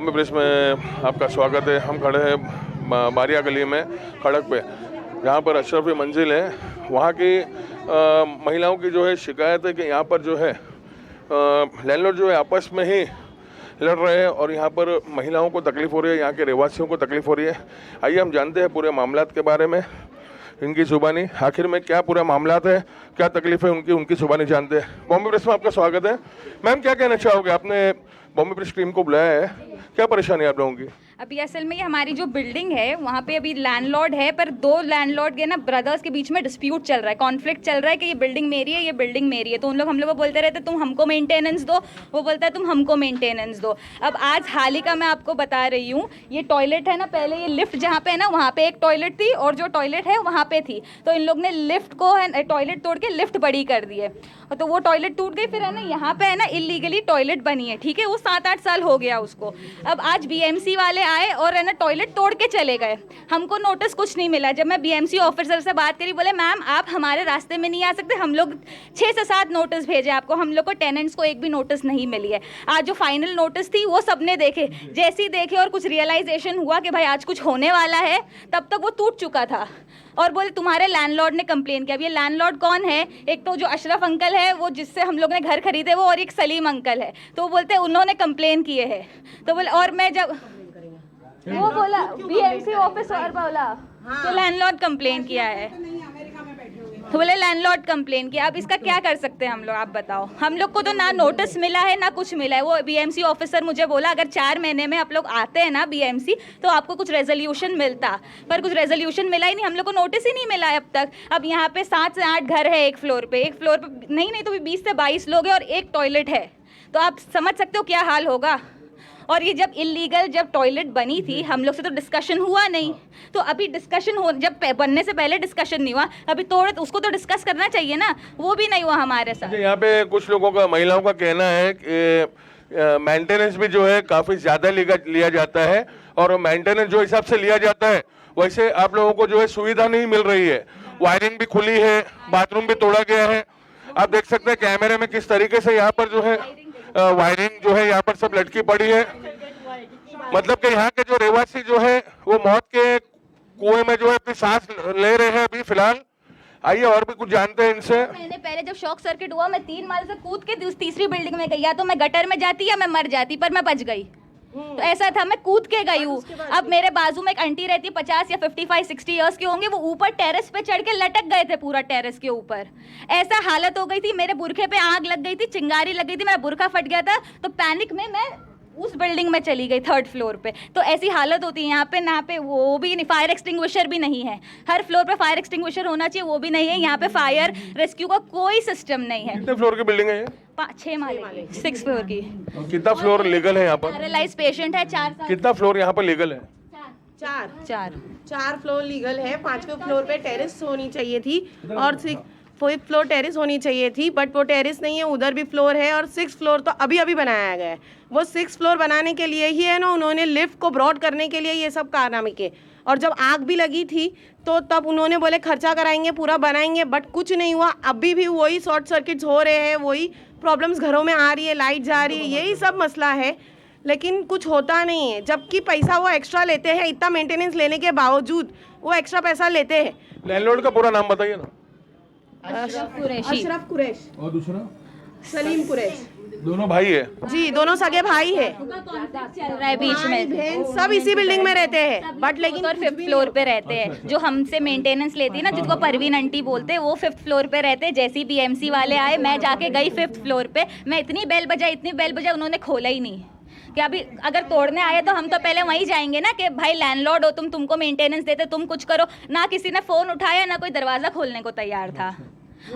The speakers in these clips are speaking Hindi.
बॉम्बे प्रेस में आपका स्वागत है। हम खड़े हैं बारिया गली में खड़क पे, जहाँ पर अशरफी मंजिल है। वहाँ की महिलाओं की जो है शिकायत है कि यहाँ पर जो है लैंडलॉर्ड जो है आपस में ही लड़ रहे हैं और यहाँ पर महिलाओं को तकलीफ़ हो रही है, यहाँ के रहवासियों को तकलीफ़ हो रही है। आइए हम जानते हैं पूरे मामलात के बारे में इनकी ज़ुबानी, आखिर में क्या पूरा मामलात है, क्या तकलीफ़ है उनकी ज़ुबानी जानते हैं। बॉम्बे प्रेस में आपका स्वागत है। मैम, क्या कहना चाहोगे? आपने बॉम्बे प्रेस टीम को बुलाया है, क्या परेशानी है आप लोगों की? अभी असल में ये हमारी जो बिल्डिंग है वहाँ पे अभी लैंडलॉर्ड है, पर दो लैंडलॉर्ड के ना ब्रदर्स के बीच में डिस्प्यूट चल रहा है, कॉन्फ्लिक्ट चल रहा है कि ये बिल्डिंग मेरी है, ये बिल्डिंग मेरी है। तो उन लोग हम लोग को बोलते रहते तुम हमको मेंटेनेंस दो, वो बोलता है तुम हमको मेंटेनेंस दो। अब आज हाल ही का मैं आपको बता रही हूँ, ये टॉयलेट है ना, पहले ये लिफ्ट जहाँ पे है ना वहाँ पे एक टॉयलेट थी और जो टॉयलेट है वहाँ पे थी। तो इन लोग ने लिफ्ट को है टॉयलेट तोड़ के लिफ्ट बड़ी कर दी है, तो वो टॉयलेट टूट गई। फिर है ना यहाँ पे है ना इलीगली टॉयलेट बनी है, ठीक है, वो 7-8 साल हो गया उसको। अब आज बीएमसी वाले आए और है ना टॉयलेट तोड़ के चले गए, हमको नोटिस कुछ नहीं मिला। जब मैं बीएमसी ऑफिसर से बात करी, बोले मैम आप हमारे रास्ते में नहीं आ सकते, हम लोग 6 से 7 नोटिस भेजे आपको, हम लोग को टेनेंट्स को एक भी नोटिस नहीं मिली है। आज जो फाइनल नोटिस थी वो सबने देखे, जैसे ही देखे और कुछ रियलाइजेशन हुआ कि भाई आज कुछ होने वाला है, तब तक वो टूट चुका था। और बोले तुम्हारे लैंडलॉर्ड ने कंप्लेन किया। अब ये लैंडलॉर्ड कौन है? एक तो जो अशरफ अंकल है वो जिससे हम लोग ने घर खरीदे वो, और एक सलीम अंकल है। तो वो बोलते उन्होंने कंप्लेन किए हैं। तो बोले, और मैं जब वो बोला बीएमसी ऑफिसर बोला तो लैंडलॉर्ड कंप्लेन किया है, तो बोले लैंडलॉर्ड कंप्लेन किया। अब इसका क्या कर सकते हैं हम लोग, आप बताओ। हम लोग को तो ना नोटिस मिला है ना कुछ मिला है। वो बीएमसी ऑफिसर मुझे बोला अगर 4 महीने में आप लोग आते हैं ना बीएमसी तो आपको कुछ रेजोल्यूशन मिलता, पर कुछ रेजोल्यूशन मिला ही नहीं, हम लोग को नोटिस ही नहीं मिला है अब तक। अब यहाँ पे 7 से 8 घर है एक फ्लोर पे नहीं तो भी 20 से 22 लोग हैं और एक टॉयलेट है, तो आप समझ सकते हो क्या हाल होगा। और ये जब इलीगल जब टॉयलेट बनी थी हम लोग से तो डिस्कशन हुआ नहीं, तो अभी डिस्कशन हो, जब बनने से पहले डिस्कशन नहीं हुआ, अभी तोड़ उसको तो डिस्कस करना चाहिए ना, वो भी नहीं हुआ हमारे साथ। यहाँ पे कुछ लोगों का, महिलाओं का कहना है कि मेंटेनेंस भी जो है काफ़ी ज़्यादा लिया जाता है और मेंटेनेंस जो हिसाब से लिया जाता है वैसे आप लोगों को जो है सुविधा नहीं मिल रही है। वायरिंग भी खुली है, बाथरूम भी तोड़ा गया है। आप देख सकते हैं कैमरे में किस तरीके से यहाँ पर जो है वायरिंग जो है यहाँ पर सब लटकी पड़ी है। मतलब कि यहाँ के जो रहवासी जो है वो मौत के कुएं में जो है अपनी सांस ले रहे हैं अभी फिलहाल। आइए और भी कुछ जानते हैं इनसे। मैंने पहले जब शॉक सर्किट हुआ मैं 3 माले से कूद के उस तीसरी बिल्डिंग में गई, या तो मैं गटर में जाती या मैं मर जाती, पर मैं बच गई। तो ऐसा था, मैं कूद के गई हूँ। अब मेरे बाजू में एक आंटी रहती है 50 या 55-60 ईयर्स के होंगे, वो ऊपर टेरेस पे चढ़ के लटक गए थे पूरा टेरेस के ऊपर। ऐसा हालत हो गई थी, मेरे बुरखे पे आग लग गई थी, चिंगारी लग गई थी, मेरा बुरखा फट गया था। तो पैनिक में मैं उस बिल्डिंग में चली गई 3rd फ्लोर पे। तो ऐसी हालत होती है यहाँ पे, ना पे वो भी नहीं, फायर एक्सटिंग्विशर भी नहीं है। हर फ्लोर पे फायर एक्सटिंग्विशर होना चाहिए, वो भी नहीं है। यहाँ पे फायर रेस्क्यू का कोई सिस्टम नहीं है। कितने फ्लोर की बिल्डिंग है ये? 6 माले 6 फ्लोर की। कितना फ्लोर लीगल है यहाँ पर? पैरालाइज पेशेंट है 4 साल। कितना फ्लोर यहाँ पर लीगल है? 4 फ्लोर लीगल है। 5वें फ्लोर पे टेरेस होनी चाहिए थी और 4th फ्लोर टेरेस होनी चाहिए थी, बट वो टेरेस नहीं है, उधर भी फ्लोर है। और 6th फ्लोर तो अभी अभी बनाया गया है। वो 6th फ्लोर बनाने के लिए ही है ना, उन्होंने लिफ्ट को ब्रॉड करने के लिए ये सब कारनामे किए। और जब आग भी लगी थी तो तब उन्होंने बोले खर्चा कराएंगे, पूरा बनाएंगे, बट कुछ नहीं हुआ। अभी भी वही शॉर्ट सर्किट्स हो रहे हैं, वही प्रॉब्लम्स घरों में आ रही है, लाइट जा रही है, यही सब मसला है। लेकिन कुछ होता नहीं है, जबकि पैसा वो एक्स्ट्रा लेते हैं, इतना मेंटेनेंस लेने के बावजूद वो एक्स्ट्रा पैसा लेते हैं। लैंडलॉर्ड का पूरा नाम बताइए ना। अशरफ कुरैश और दूसरा सलीम कुरैश। दोनों भाई है जी, दोनों सगे भाई है। चल रहा है बीच में, बहन सब इसी बिल्डिंग में रहते हैं, बट लेकिन 5th फ्लोर पे रहते हैं। जो हमसे मेंटेनेंस लेती है ना, जिसको परवीन आंटी बोलते हैं, वो 5th फ्लोर पे रहते हैं। जैसे ही बीएमसी वाले आए मैं जाके गई 5th फ्लोर पे, मैं इतनी बेल बजाई उन्होंने खोला ही नहीं। कि अभी अगर तोड़ने आए तो हम तो पहले वहीं जाएंगे ना कि भाई लैंडलॉर्ड हो तुमको मेंटेनेंस देते, तुम कुछ करो ना। किसी ने फ़ोन उठाया ना कोई दरवाज़ा खोलने को तैयार था।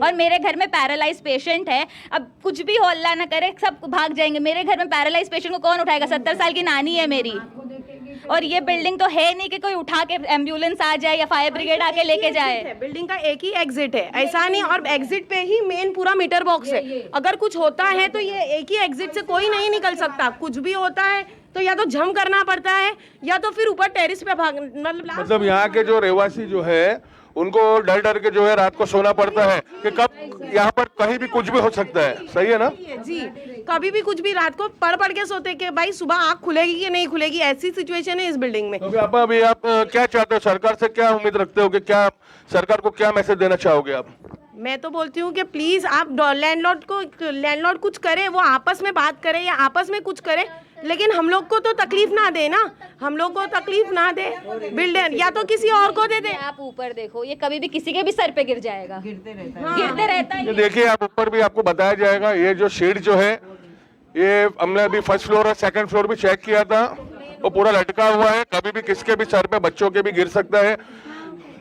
और मेरे घर में पैरालाइज पेशेंट है, अब कुछ भी हो अल्लाह ना करे सब भाग जाएंगे। मेरे घर में पैरालाइज पेशेंट को कौन उठाएगा? 70 साल की नानी है मेरी। और ये बिल्डिंग तो है नहीं कि कोई उठा के एम्बुलेंस आ जाए या फायर ब्रिगेड आके लेके जाए। बिल्डिंग का एक ही एग्जिट है, ऐसा नहीं। और एग्जिट पे ही मेन पूरा मीटर बॉक्स है। अगर कुछ होता है तो ये एक ही एग्जिट से कोई नहीं निकल सकता। कुछ भी होता है तो या तो जंप करना पड़ता है या तो फिर ऊपर टेरिस पे भाग, मतलब यहाँ के जो रहवासी जो है उनको डर डर के जो है रात को सोना पड़ता है कि कब यहाँ पर कहीं भी कुछ भी हो सकता है। सही है ना जी। कभी भी कुछ भी रात को पढ़ के सोते कि भाई सुबह आँख खुलेगी कि नहीं खुलेगी, ऐसी सिचुएशन है इस बिल्डिंग में। तो अभी आप क्या चाहते हो, सरकार से क्या उम्मीद रखते हो कि क्या सरकार को क्या मैसेज देना चाहोगे आप? मैं तो बोलती हूँ कि प्लीज़ आप लैंडलॉर्ड कुछ करे, वो आपस में बात करे या आपस में कुछ करे, लेकिन हम लोग को तो तकलीफ ना दे ना, हम लोग को तकलीफ ना दे। बिल्डर या तो किसी और को दे दे। आप ऊपर देखो, ये कभी भी किसी के भी सर पे गिर जाएगा, गिरते रहता है। ये देखिए आप ऊपर भी आपको बताया जाएगा, ये जो शीट जो है ये हमने अभी फर्स्ट फ्लोर और सेकंड फ्लोर भी चेक किया था, वो पूरा लटका हुआ है, कभी भी किसके भी सर पे, बच्चों के भी गिर सकता है।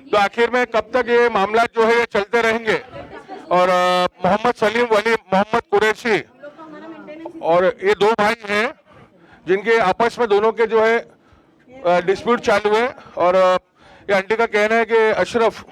तो आखिर में कब तक ये मामला जो है ये चलते रहेंगे? और मोहम्मद सलीम, वली मोहम्मद कुरैशी और ये दो भाई हैं जिनके आपस में दोनों के जो है डिस्प्यूट चालू है। और ये आंटी का कहना है कि अशरफ,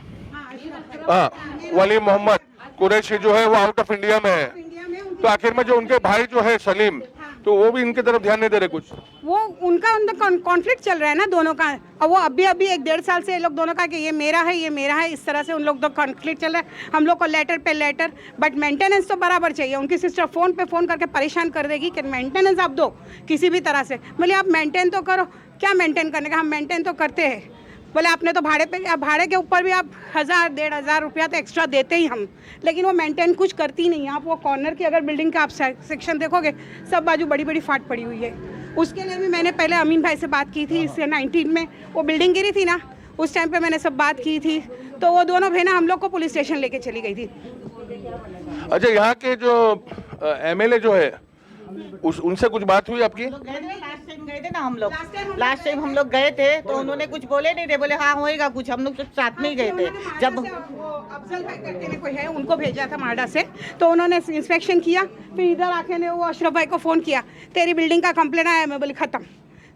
हाँ, वली मोहम्मद कुरैशी जो है वो आउट ऑफ इंडिया में है। तो आखिर में जो उनके भाई जो है सलीम, तो वो भी इनकी तरफ ध्यान नहीं दे रहे कुछ। वो उनका कॉन्फ्लिक्ट चल रहा है ना दोनों का, और वो अभी 1-1.5 साल से ये लोग दोनों का कि ये मेरा है ये मेरा है, इस तरह से उन लोग तो कॉन्फ्लिक्ट चल रहा है। हम लोग को लेटर पे लेटर, बट मेंटेनेंस तो बराबर चाहिए। उनकी सिस्टर फ़ोन पे फ़ोन करके परेशान कर देगी कि मेंटेनेंस आप दो किसी भी तरह से। बोले आप मेंटेन तो करो, क्या मेंटेन करने का, हम मेंटेन तो करते हैं। बोले आपने तो भाड़े पे, भाड़े के ऊपर भी आप 1000-1500 रुपया तो एक्स्ट्रा देते ही हम, लेकिन वो मेंटेन कुछ करती नहीं। आप वो कॉर्नर की अगर बिल्डिंग का आप सेक्शन देखोगे, सब बाजू बड़ी बड़ी फाट पड़ी हुई है। उसके लिए भी मैंने पहले अमीन भाई से बात की थी, इससे 19 में वो बिल्डिंग गिरी थी ना, उस टाइम पे मैंने सब बात की थी, तो वो दोनों बहना हम लोग को पुलिस स्टेशन लेके चली गई थी। अच्छा, यहाँ के जो एमएलए जो है उनसे कुछ बात हुई आपकी? लास्ट टाइम गए थे ना हम लोग, लास्ट टाइम हम लोग गए थे तो उन्होंने कुछ बोले नहीं थे, बोले हाँ होएगा कुछ, हम लोग साथ में ही गए थे। जब अफजल भाई करके ने कोई है, उनको भेजा था माडा से, तो उन्होंने इंस्पेक्शन किया, फिर इधर आके ने वो अशरफ भाई को फ़ोन किया, तेरी बिल्डिंग का कंप्लेन आया। मैं बोली ख़त्म,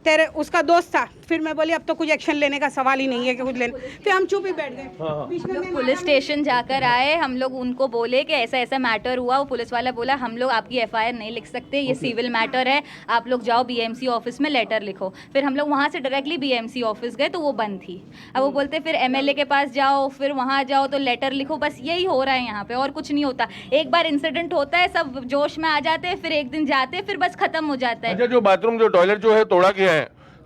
तेरे उसका दोस्त था। फिर मैं बोली अब तो कुछ एक्शन लेने का सवाल ही नहीं है कि कुछ लेने, फिर हम चुप ही बैठ गए। बीच में मैं पुलिस स्टेशन जाकर आए, हम लोग उनको बोले कि ऐसा ऐसा मैटर हुआ। वो पुलिस वाला बोला हम लोग आपकी एफआईआर नहीं लिख सकते, ये सिविल मैटर है, आप लोग जाओ बीएमसी ऑफिस में लेटर लिखो। फिर हम लोग वहाँ से डायरेक्टली बीएमसी ऑफिस गए तो वो बंद थी। अब वो बोलते फिर एमएलए के पास जाओ, फिर वहाँ जाओ तो लेटर लिखो, बस यही हो रहा है यहाँ पे, और कुछ नहीं होता। एक बार इंसिडेंट होता है, सब जोश में आ जाते हैं, फिर एक दिन जाते हैं, फिर बस खत्म हो जाता है। अच्छा, जो बाथरूम जो टॉयलेट जो है तोड़ा गया है,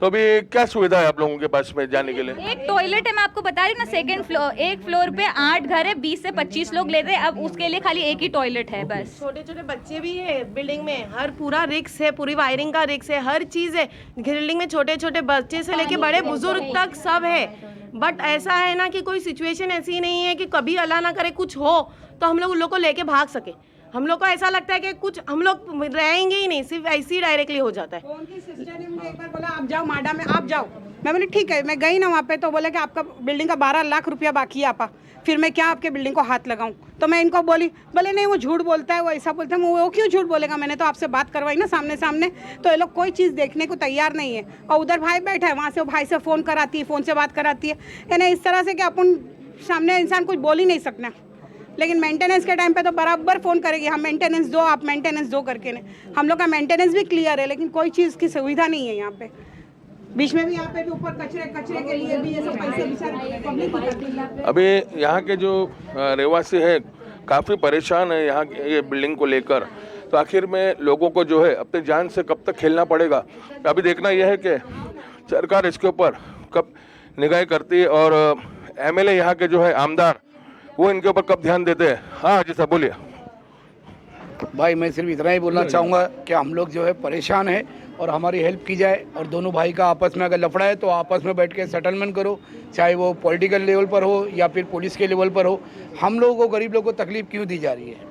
तो अभी क्या सुविधा है आप लोगों के पास में जाने के लिए? एक टॉयलेट है, मैं आपको बता रही हूँ ना, सेकंड फ्लोर, एक फ्लोर पे 8 घर है, 20 से 25 लोग लेते हैं। अब उसके लिए खाली एक ही टॉयलेट है बस। छोटे छोटे बच्चे भी है बिल्डिंग में, हर पूरा रिक्स है, पूरी वायरिंग का रिक्स है, हर चीज़ है बिल्डिंग में। छोटे छोटे बच्चे से लेके बड़े बुजुर्ग तक सब है। बट ऐसा है ना कि कोई सिचुएशन ऐसी नहीं है कि कभी अल्लाह ना करे कुछ हो तो हम लोग उन लोग को लेके भाग सके। हम लोग को ऐसा लगता है कि कुछ हम लोग रहेंगे ही नहीं, सिर्फ ऐसे ही डायरेक्टली हो जाता है। उनकी सिस्टर ने मुझे एक बार बोला आप जाओ माडा में, आप जाओ। मैं बोली ठीक है, मैं गई ना वहाँ पे, तो बोले कि आपका बिल्डिंग का 12 लाख रुपया बाकी है आपा, फिर मैं क्या आपके बिल्डिंग को हाथ लगाऊं? तो मैं इनको बोली, बोले नहीं वो झूठ बोलता है, वो ऐसा बोलता है। वो क्यों झूठ बोलेगा, मैंने तो आपसे बात करवाई ना सामने सामने। तो ये लोग कोई चीज़ देखने को तैयार नहीं है। और उधर भाई बैठा है, वहाँ से वो भाई से फ़ोन कराती है, फ़ोन से बात कराती है, यानी इस तरह से कि अपन सामने इंसान कुछ बोल ही नहीं सकना। लेकिन मेंटेनेंस के टाइम पे तो बराबर फ़ोन करेगी, हम मेंटेनेंस दो, आप मेंटेनेंस दो करके ने। हम लोग का मेंटेनेंस भी क्लियर है, लेकिन कोई चीज़ की सुविधा नहीं है यहाँ पे। बीच में भी यहाँ पे भी ऊपर कचरे के लिए भी ये सब पैसे बेचारे पब्लिक। अभी यहाँ के जो रहवासी है काफ़ी परेशान है यहाँ ये बिल्डिंग को लेकर। तो आखिर में लोगों को जो है अपनी जान से कब तक खेलना पड़ेगा, अभी देखना यह है कि सरकार इसके ऊपर कब निगाह करती है और एमएलए यहाँ के जो है आमदार वो इनके ऊपर कब ध्यान देते हैं। हाँ जी साहब बोलिए। भाई मैं सिर्फ इतना ही बोलना चाहूँगा कि हम लोग जो है परेशान हैं और हमारी हेल्प की जाए, और दोनों भाई का आपस में अगर लफड़ा है तो आपस में बैठ के सेटलमेंट करो, चाहे वो पॉलिटिकल लेवल पर हो या फिर पुलिस के लेवल पर हो। हम लोगों को, गरीब लोगों को तकलीफ क्यों दी जा रही है?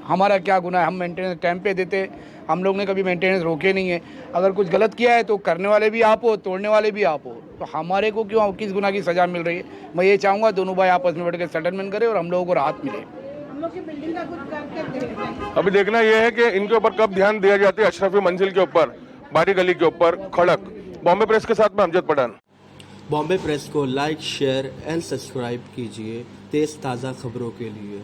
हमारा क्या गुनाह है? हम मेंटेनेंस टाइम पे देते, हम लोग ने कभी मेंटेनेंस रोके नहीं है। अगर कुछ गलत किया है तो करने वाले भी आप हो, तोड़ने वाले भी आप हो, तो हमारे को क्यों किस गुनाह की सज़ा मिल रही है? मैं ये चाहूँगा दोनों भाई आपस में बैठ के सेटलमेंट करें और हम लोगों को राहत मिले। अभी देखना यह है कि इनके ऊपर कब ध्यान दिया जाता है। अशरफी मंजिल के ऊपर, बारी गली के ऊपर, खड़क। बॉम्बे प्रेस के साथ में अमजद पठान। बॉम्बे प्रेस को लाइक, शेयर एंड सब्सक्राइब कीजिए तेज़ ताज़ा खबरों के लिए।